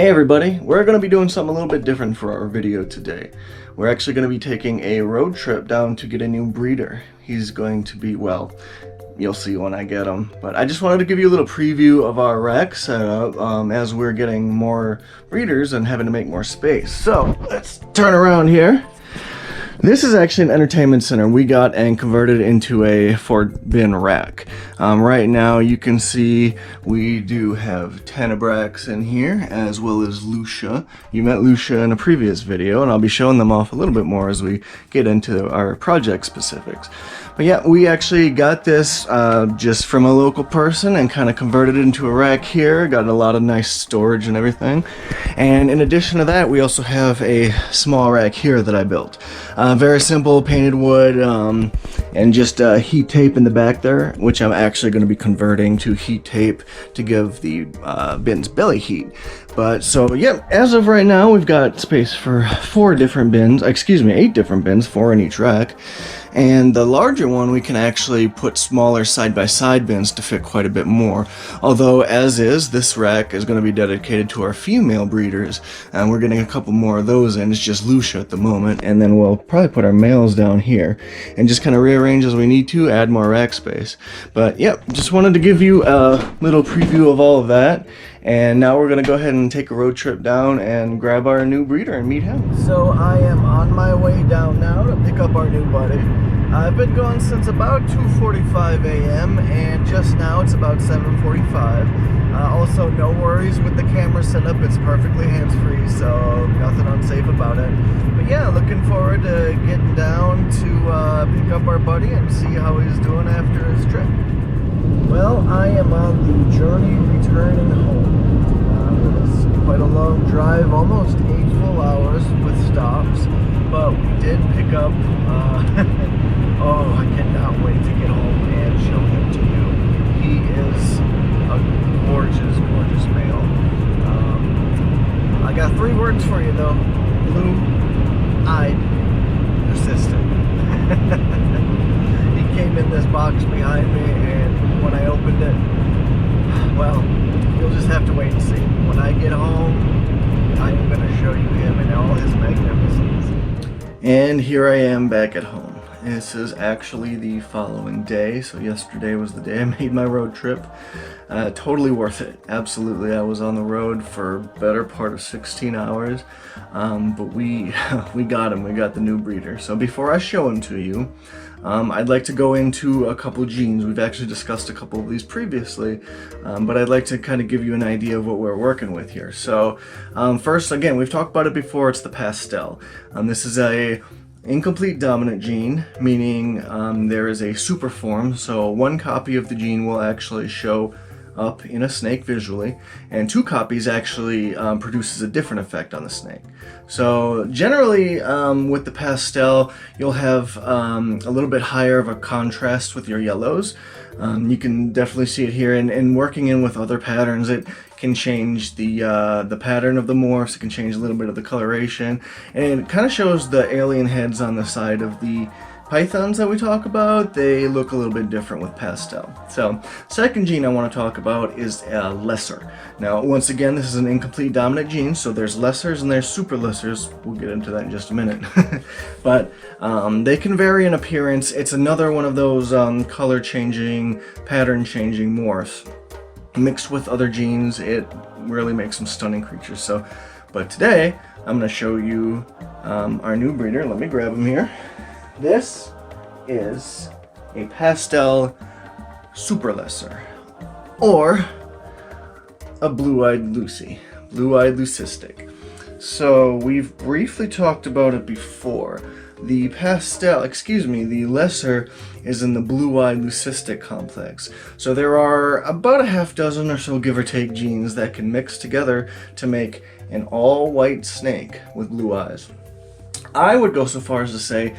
Hey everybody, we're going to be doing something a little bit different for our video today. We're actually going to be taking a road trip down to get a new breeder. He's going to be, well, you'll see when I get him. But I just wanted to give you a little preview of our rack setup as we're getting more breeders and having to make more space. So let's turn around here. This is actually an entertainment center we got and converted into a 4-bin rack. Right now you can see we do have Tenebrax in here as well as Lucia. You met Lucia in a previous video and I'll be showing them off a little bit more as we get into our project specifics. But yeah, we actually got this just from a local person and kind of converted it into a rack here. Got a lot of nice storage and everything. And in addition to that, we also have a small rack here that I built. Very simple, painted wood, and just heat tape in the back there, which I'm actually going to be converting to heat tape to give the bins belly heat. But so yeah, as of right now, we've got space for 8 different bins, 4 in each rack. And the larger one, we can actually put smaller side-by-side bins to fit quite a bit more. Although, as is, this rack is going to be dedicated to our female breeders, and we're getting a couple more of those in. It's just Lucia at the moment, and then we'll probably put our males down here and just kind of rearrange as we need to, add more rack space. But yeah, just wanted to give you a little preview of all of that. And now we're going to go ahead and take a road trip down and grab our new breeder and meet him. So I am on my way down now to pick up our new buddy. I've been going since about 2:45 a.m. and just now it's about 7:45. Also, no worries with the camera setup. It's perfectly hands-free, so nothing unsafe about it. But yeah, looking forward to getting down to pick up our buddy and see how he's doing after his trip. Well, I am on the journey returning home. It's quite a long drive, almost 8 full hours with stops, but we did pick up, oh, I cannot wait to get home and show him to you. He is a gorgeous, gorgeous male. I got 3 words for you though: blue-eyed, persistent. He came in this box behind me, and when I opened it, well, you'll just have to wait and see. When I get home, I am going to show you him in all his magnificence. And here I am back at home. This is actually the following day, so yesterday was the day I made my road trip. Totally worth it, absolutely. I was on the road for a better part of 16 hours, but we got him. We got the new breeder. So before I show him to you, I'd like to go into a couple genes. We've actually discussed a couple of these previously, but I'd like to kind of give you an idea of what we're working with here. So first, again, we've talked about it before, it's the pastel. This is a incomplete dominant gene, meaning there is a super form, so 1 copy of the gene will actually show up in a snake visually, and 2 copies actually produces a different effect on the snake. So generally with the pastel, you'll have a little bit higher of a contrast with your yellows. You can definitely see it here, and working in with other patterns, it can change the pattern of the morphs. It can change a little bit of the coloration, and it kind of shows the alien heads on the side of the pythons that we talk about. They look a little bit different with pastel. So second gene I want to talk about is lesser. Now once again, this is an incomplete dominant gene, so there's lessers and there's super lessers. We'll get into that in just a minute. But they can vary in appearance. It's another one of those color changing, pattern changing morphs. Mixed with other genes, it really makes some stunning creatures. So, but today I'm going to show you our new breeder. Let me grab him here. This is a pastel super lesser, or a blue-eyed Lucy, blue-eyed leucistic. So we've briefly talked about it before. The the lesser is in the blue-eyed leucistic complex. So there are about a half dozen or so, give or take, genes that can mix together to make an all-white snake with blue eyes. I would go so far as to say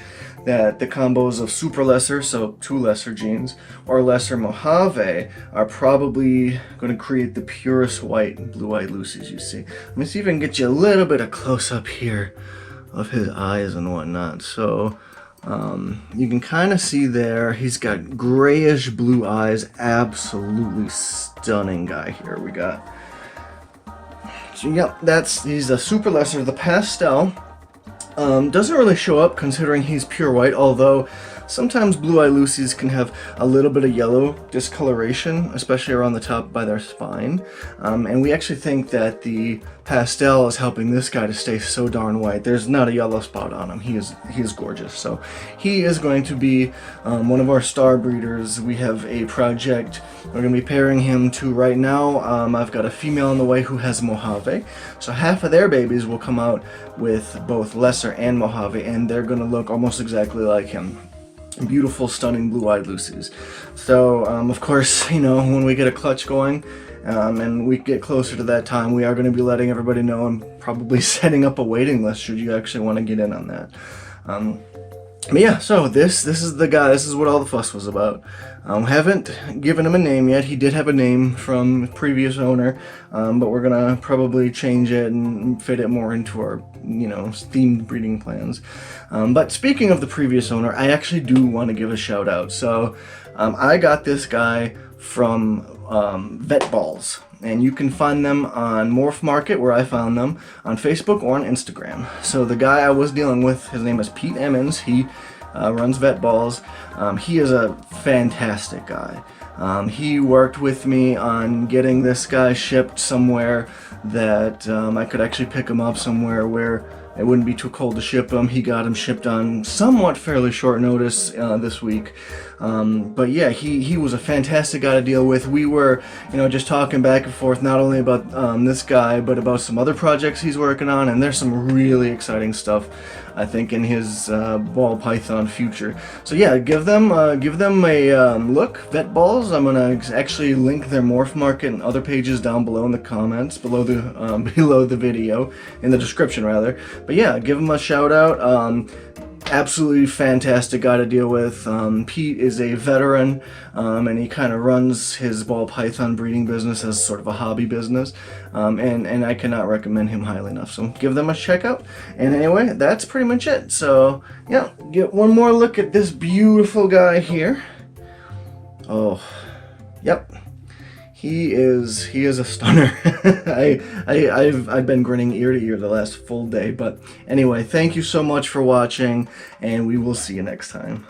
that the combos of super lesser, so 2 lesser genes, or lesser Mojave are probably going to create the purest white blue-eyed Lucies you see. Let me see if I can get you a little bit of close-up here of his eyes and whatnot. So you can kind of see there, he's got grayish blue eyes, absolutely stunning guy here we got. Yep, he's a super lesser. The pastel doesn't really show up considering he's pure white, although sometimes blue-eyed Lucies can have a little bit of yellow discoloration, especially around the top by their spine. And we actually think that the pastel is helping this guy to stay so darn white. There's not a yellow spot on him. He is gorgeous. So he is going to be one of our star breeders. We have a project we're going to be pairing him to right now. I've got a female on the way who has Mojave. So half of their babies will come out with both lesser and Mojave, and they're going to look almost exactly like him. Beautiful, stunning blue-eyed Lucies. So, of course, you know, when we get a clutch going, and we get closer to that time, we are going to be letting everybody know and probably setting up a waiting list should you actually want to get in on that. But yeah, so this is the guy. This is what all the fuss was about. Haven't given him a name yet. He did have a name from previous owner, but we're gonna probably change it and fit it more into our, you know, themed breeding plans. But speaking of the previous owner, I actually do want to give a shout out. So I got this guy from VetBalls. And you can find them on Morph Market, where I found them, on Facebook or on Instagram. So the guy I was dealing with, his name is Pete Emmons. He runs VetBalls. He is a fantastic guy. He worked with me on getting this guy shipped somewhere that I could actually pick him up somewhere where it wouldn't be too cold to ship him. He got him shipped on somewhat fairly short notice this week. But yeah, he was a fantastic guy to deal with. We were, you know, just talking back and forth, not only about this guy, but about some other projects he's working on, and there's some really exciting stuff, I think, in his ball python future. So yeah, give them a look. VetBalls. I'm gonna actually link their Morph Market and other pages down below in the comments, below the video, in the description rather. But yeah, give them a shout out. Absolutely fantastic guy to deal with. Pete is a veteran, and he kind of runs his ball python breeding business as sort of a hobby business, and I cannot recommend him highly enough. So give them a check out. And anyway, that's pretty much it. So yeah, get one more look at this beautiful guy here. Oh, yep. He is a stunner. I've been grinning ear to ear the last full day. But anyway, thank you so much for watching, and we will see you next time.